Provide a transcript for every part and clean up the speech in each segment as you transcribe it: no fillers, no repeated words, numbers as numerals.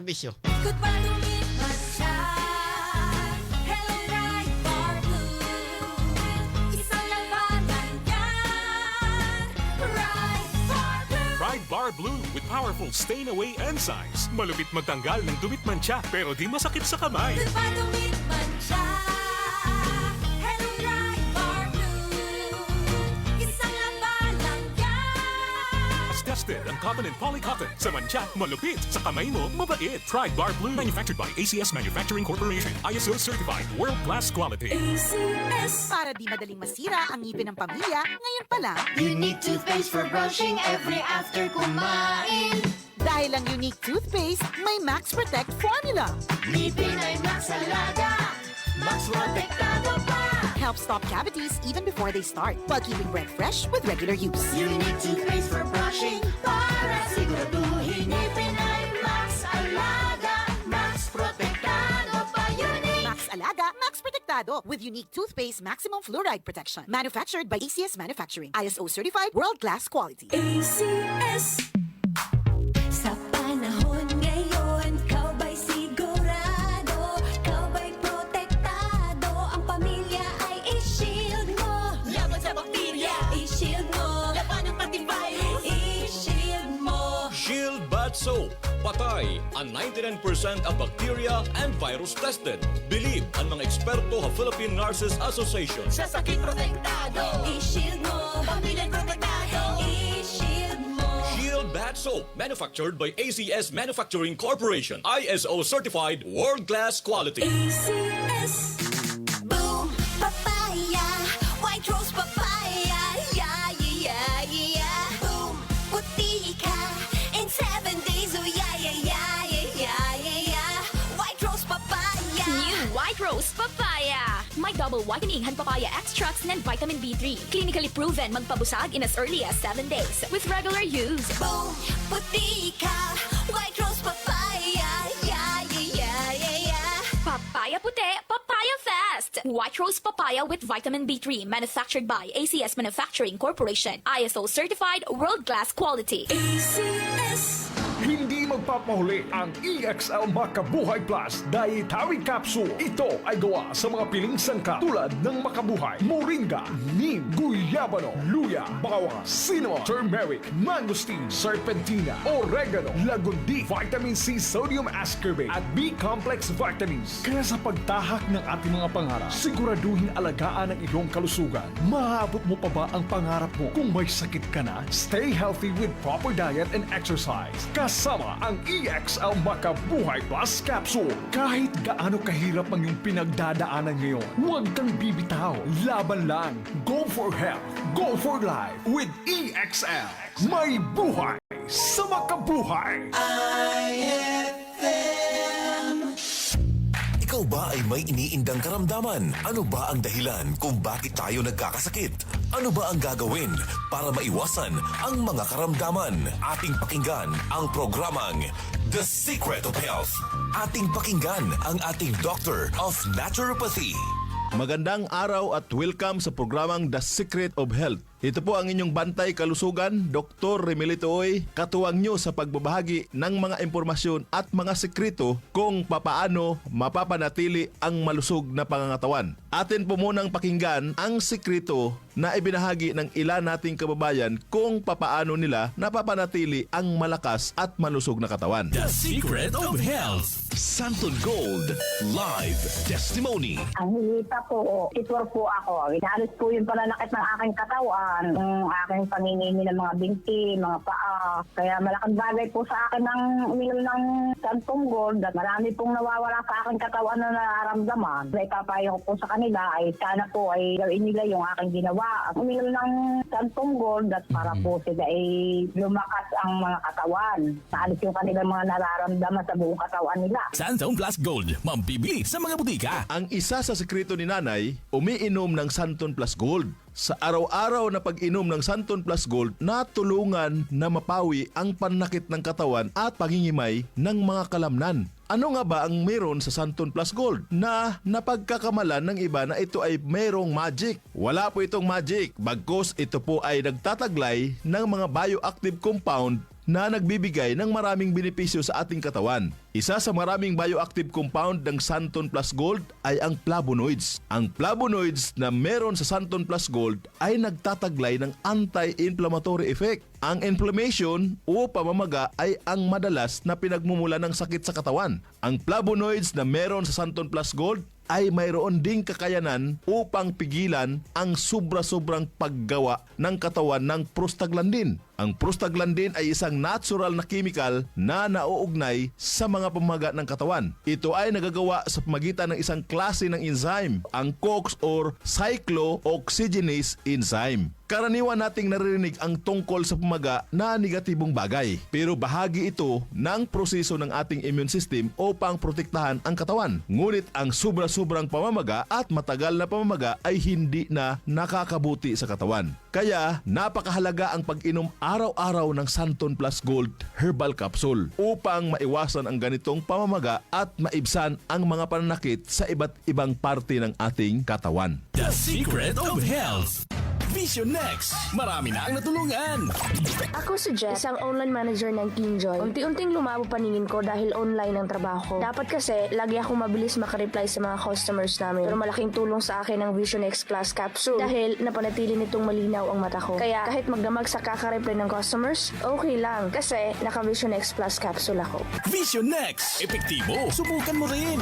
serbisyo. Ikot pa lumipat siya. Hello, Ride Bar Blue. Isang labanan yan. Ride Bar Blue. Ride Bar Blue with powerful stain-away enzymes. Malupit magtanggal ng dumit mancha pero di masakit sa kamay. Ikot pa lumipat siya. Hello, Ride Bar Blue. Isang labanan yan. As tested ang cotton and polycotton. Sa mancha, malupit. Sa kamay mo, mabait. Ride Bar Blue. Manufactured by ACS Manufacturing Corporation. ISO certified. World-class quality. ACS. Para di madaling masira ang ngipin ng pamilya, ngayon pa lang, Unique toothpaste for brushing every after kumain. dahil ang unique toothpaste, may Max Protect formula. Ngipin ay Max Alaga. Max Protektado pa. Helps stop cavities even before they start, while keeping breath fresh with regular use. Unique toothpaste for brushing para siguraduhin ngipin ay Max Alaga. Max Protektado pa. Unique. Max Alaga, Max Protectado with unique toothpaste maximum fluoride protection. Manufactured by ACS Manufacturing. ISO certified world-class quality. ACS. Sa panahon ngayon, kau ba'y sigurado? Kau ba'y protektado? Ang pamilya ay i-shield mo. Laban sa bakterya, i-shield mo. Laban ng antivirus, i-shield mo. Shield Bat Soap. Patay ang 99% ang bacteria and virus tested. Believe ang mga eksperto sa Philippine Nurses Association. Sa sakit protektado, i-shield mo. Pamilyang protektado, i-shield mo. Shield Bat Soap. Manufactured by ACS Manufacturing Corporation. ISO certified world-class quality. ACS. Boom, papaya, white rose papaya, yeah, yeah, yeah. Boom, puti ka in 7 days, oh yeah, yeah, yeah, yeah, yeah, yeah. White rose papaya. New White Rose Papaya. May double whitening hand papaya extracts and vitamin B3. Clinically proven magpabusag in as early as 7 days with regular use. Boom, puti ka, white rose papaya, yeah, yeah, yeah, yeah, yeah. Papaya puti, papaya fast. White Rose Papaya with vitamin B3 manufactured by ACS Manufacturing Corporation. ISO certified world-class quality. ACS. Hindi magpapahuli ang EXL Makabuhay Plus Dietary Capsule. Ito ay gawa sa mga piling sangkap tulad ng Makabuhay, Moringa, Neem, Guyabano, Luya, Bawang, Cinnamon, Turmeric, Mangosteen, Serpentina, Oregano, Lagundi, Vitamin C, Sodium Ascorbate at B-complex vitamins. Kaya sa pagtahak ng ating mga pangarap, siguraduhin alagaan ang iyong kalusugan. Maabot mo pa ba ang pangarap mo? Kung may sakit ka na, stay healthy with proper diet and exercise. Kasama ang EXL Makabuhay Plus Capsule. Kahit gaano kahirap ang iyong pinagdadaanan ngayon, huwag kang bibitaw. Laban lang. Go for health. Go for life with EXL. May buhay sa makabuhay. Ikaw ba ay may iniindang karamdaman? Ano ba ang dahilan kung bakit tayo nagkakasakit? Ano ba ang gagawin para maiwasan ang mga karamdaman? Ating pakinggan ang programang The Secret of Health. Ating pakinggan ang ating Doctor of Naturopathy. Magandang araw at welcome sa programang The Secret of Health. Ito po ang inyong bantay kalusugan, Dr. Remelito Oy, katuwang nyo sa pagbabahagi ng mga impormasyon at mga sekreto kung papaano mapapanatili ang malusog na pangangatawan. Atin po munang pakinggan ang sekreto na ibinahagi ng ilan nating kababayan kung papaano nila napapanatili ang malakas at malusog na katawan. The Secret of Health. Santon Gold Live Testimony. Ang hilita po, titwar po ako. Inalis po yung pananakit ng aking katawan, ng aking paninimi ng mga binti, mga paa. Kaya malaking bagay po sa akin ng uminom ng Santong Gold at marami pong nawawala sa aking katawan na nararamdaman. Kaya ipapayo ko po sa kanila ay sana po ay gawin nila yung aking ginawa. Uminom ng Santong Gold at para po sila ay lumakas ang mga katawan. Naalis yung kanilang mga nararamdaman sa buong katawan nila. Santon Plus Gold, mambibili sa mga butika. Ang isa sa sekreto ni Nanay, umiinom ng Santon Plus Gold. Sa araw-araw na pag-inom ng Santon Plus Gold, natulungan na mapawi ang pananakit ng katawan at pangingimay ng mga kalamnan. Ano nga ba ang meron sa Santon Plus Gold na napagkakamalan ng iba na ito ay merong magic? Wala po itong magic, bagkus ito po ay nagtataglay ng mga bioactive compound na nagbibigay ng maraming benepisyo sa ating katawan. Isa sa maraming bioactive compound ng Santon Plus Gold ay ang flavonoids. Ang flavonoids na meron sa Santon Plus Gold ay nagtataglay ng anti-inflammatory effect. Ang inflammation o pamamaga ay ang madalas na pinagmumula ng sakit sa katawan. Ang flavonoids na meron sa Santon Plus Gold ay mayroon ding kakayanan upang pigilan ang sobra-sobrang paggawa ng katawan ng prostaglandin. Ang prostaglandin ay isang natural na chemical na nauugnay sa mga pamamaga ng katawan. Ito ay nagagawa sa pamagitan ng isang klase ng enzyme, ang COX or cyclooxygenase enzyme. Karaniwan nating naririnig ang tungkol sa pamaga na negatibong bagay, pero bahagi ito ng proseso ng ating immune system upang protektahan ang katawan. Ngunit ang sobra-sobrang pamamaga at matagal na pamamaga ay hindi na nakakabuti sa katawan. Kaya napakahalaga ang pag-inom araw-araw ng Santon Plus Gold Herbal Capsule upang maiwasan ang ganitong pamamaga at maibsan ang mga pananakit sa iba't ibang parte ng ating katawan. The Secret of Health. Vision Next. Marami na ang natulungan. Ako si Jess, isang online manager ng Kingjoy. Unti-unting lumabo paningin ko dahil online ang trabaho ko. Dapat kasi, lagi akong mabilis makareply sa mga customers namin. Pero malaking tulong sa akin ang Vision X Plus Capsule dahil napanatili nitong malinaw ang mata ko. Kaya kahit magdamag sa kakareply ng customers, okay lang kasi naka Vision X Plus Capsule ako. Vision Next. Epektibo. Subukan mo rin.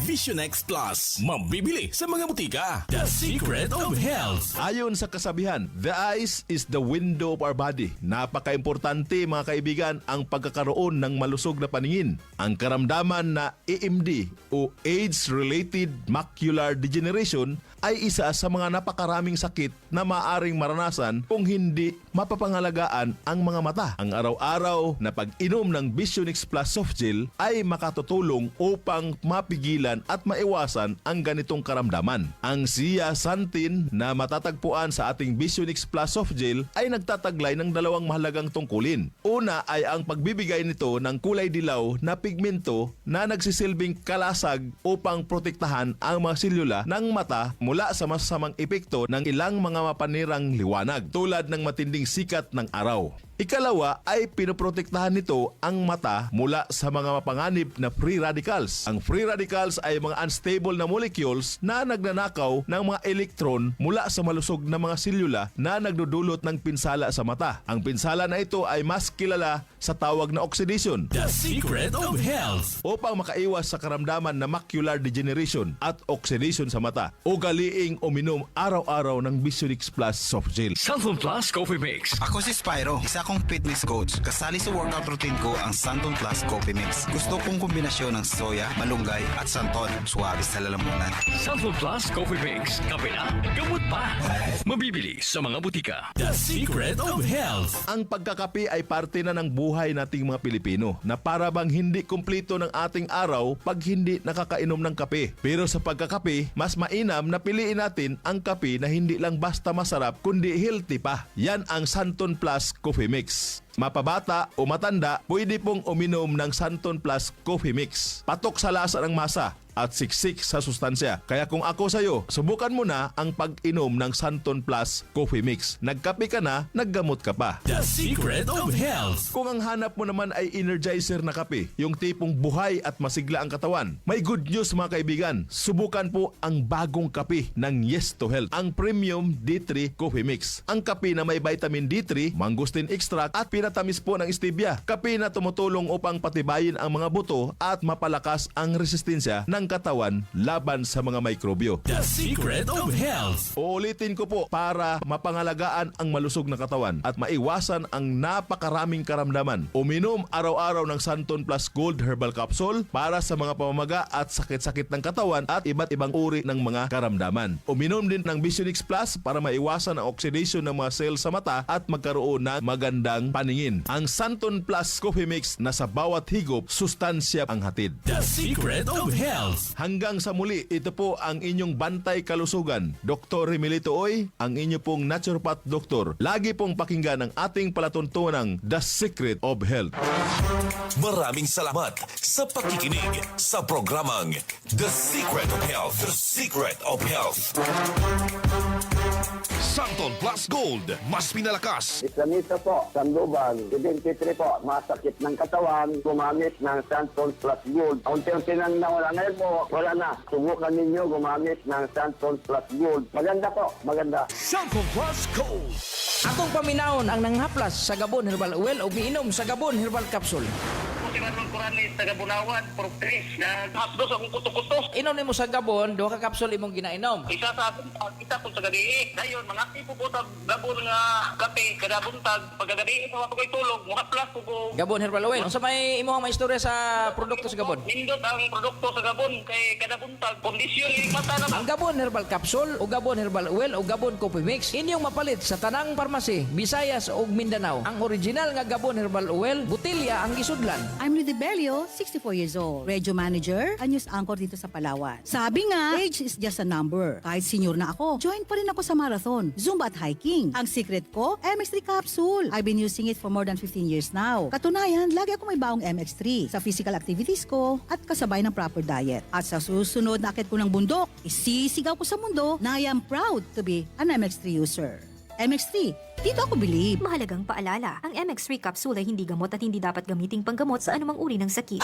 Vision X Plus. Mabibili sa mga butika. The Secret of Health. Ayon sa kasabihan, the eyes is the window of our body. Napaka-importante mga kaibigan ang pagkakaroon ng malusog na paningin. Ang karamdaman na AMD o Age-Related Macular Degeneration ay isa sa mga napakaraming sakit na maaring maranasan kung hindi mapapangalagaan ang mga mata. Ang araw-araw na pag-inom ng Vision X Plus Soft Gel ay makatutulong upang mapigilan at maiwasan ang ganitong karamdaman. Ang zeaxanthin na matatagpuan sa ating Vision X Plus Soft Gel ay nagtataglay ng dalawang mahalagang tungkulin. Una ay ang pagbibigay nito ng kulay dilaw na pigmento na nagsisilbing kalasag upang protektahan ang mga selula ng mata mula sa masasamang epekto ng ilang mga mapanirang liwanag tulad ng matinding sikat ng araw. Ikalawa ay pinoprotektahan nito ang mata mula sa mga mapanganib na free radicals. Ang free radicals ay mga unstable na molecules na nagnanakaw ng mga electron mula sa malusog na mga selula na nagdudulot ng pinsala sa mata. Ang pinsala na ito ay mas kilala sa tawag na oxidation. The Secret of Health. Upang makaiwas sa karamdaman na macular degeneration at oxidation sa mata, ugaliing uminom araw-araw ng Vision X Plus Soft Gel. Santon Plus Coffee Mix. Ako si Spyro, isa akong fitness coach. Kasali sa workout routine ko ang Santon Plus Coffee Mix. Gusto kong kombinasyon ng soya, malunggay at santon. Suwabe sa lalamunan. Santon Plus Coffee Mix. Kape na, gamot pa. Mabibili sa mga butika. The Secret of Health. Ang pagkakape ay parte na ng buhay nating mga Pilipino na para bang hindi kumplito ng ating araw pag hindi nakakainom ng kape. Pero sa pagkakape, mas mainam na piliin natin ang kape na hindi lang basta masarap kundi healthy pa. Yan ang Santon Plus Coffee Mix. Mapabata o matanda, pwede pong uminom ng Santon Plus Coffee Mix. Patok sa lasa ng masa at siksik sa sustansya. Kaya kung ako sa'yo, subukan mo na ang pag-inom ng Santon Plus Coffee Mix. Nagkape ka na, naggamot ka pa. The Secret of Health. Kung ang hanap mo naman ay energizer na kape, yung tipong buhay at masigla ang katawan, may good news mga kaibigan. Subukan po ang bagong kape ng Yes to Health, ang Premium D3 Coffee Mix. Ang kape na may vitamin D3, mangosteen extract at pinatamis po ng stevia. Kape na tumutulong upang patibayin ang mga buto at mapalakas ang resistensya ng katawan laban sa mga mikrobyo. The Secret of Health. Uulitin ko po para mapangalagaan ang malusog na katawan at maiwasan ang napakaraming karamdaman. Uminom araw-araw ng Santon Plus Gold Herbal Capsule para sa mga pamamaga at sakit-sakit ng katawan at iba't ibang uri ng mga karamdaman. Uminom din ng Vision X Plus para maiwasan ang oxidation ng mga cells sa mata at magkaroon ng magandang paningin. Ang Santon Plus Coffee Mix na sa bawat higop, sustansya ang hatid. The Secret of Health. Hanggang sa muli, ito po ang inyong bantay kalusugan. Dr. Remilito Oy, ang inyo pong naturopath doktor. Lagi pong pakinggan ang ating palatuntunang The Secret of Health. Maraming salamat sa pakikinig sa programang The Secret of Health. The Secret of Health. Santon Plus Gold, mas pinalakas. Islamista po, Sandoval, 73 po, masakit ng katawan, gumamit ng Santon Plus Gold. Unti-unti nang nawala. Ngayon po, wala na. Subukan ninyo gumamit ng Santon Plus Gold. Maganda po, maganda. Santon Plus Gold. Atong paminahon ang nanghaplas sa Gabon Herbal Oil o giinom sa Gabon Herbal Capsule. Sigaron ko rin sa Gabunawan, Purtris, na hapdos akong kuto-kuto. Inom nimo sa Gabon, 2 ka kapsul imong ginainom. Isa sa akin, isa po sa gabi. Dayon, mga tipo po sa Gabon nga kape, kada buntag, pagkagabi, sa mga tulog, mga plus po po. Gabon Herbal Oil. Unsa may imong maistorya sa produkto sa Gabon? Nindot ang produkto sa Gabon, kay kada buntag, kondisyon, iligmata na. Ang Gabon Herbal Capsule o Gabon Herbal Oil o Gabon Coffee Mix inyong mapalit sa tanang parmasi, Visayas ug Mindanao. Ang original nga Gabon Herbal Oil, butilya ang gisudlan. I'm Rudy Belio, 64 years old. Radio manager, a news anchor dito sa Palawan. Sabi nga, age is just a number. Kahit senior na ako, join pa rin ako sa marathon, Zumba at hiking. Ang secret ko, MX3 capsule. I've been using it for more than 15 years now. Katunayan, lagi ako may baong MX3 sa physical activities ko at kasabay ng proper diet. At sa susunod na akit ko ng bundok, isisigaw ko sa mundo na I am proud to be an MX3 user. MX3, dito ako believe. Mahalagang paalala, ang MX3 capsule ay hindi gamot at hindi dapat gamiting panggamot sa anumang uri ng sakit.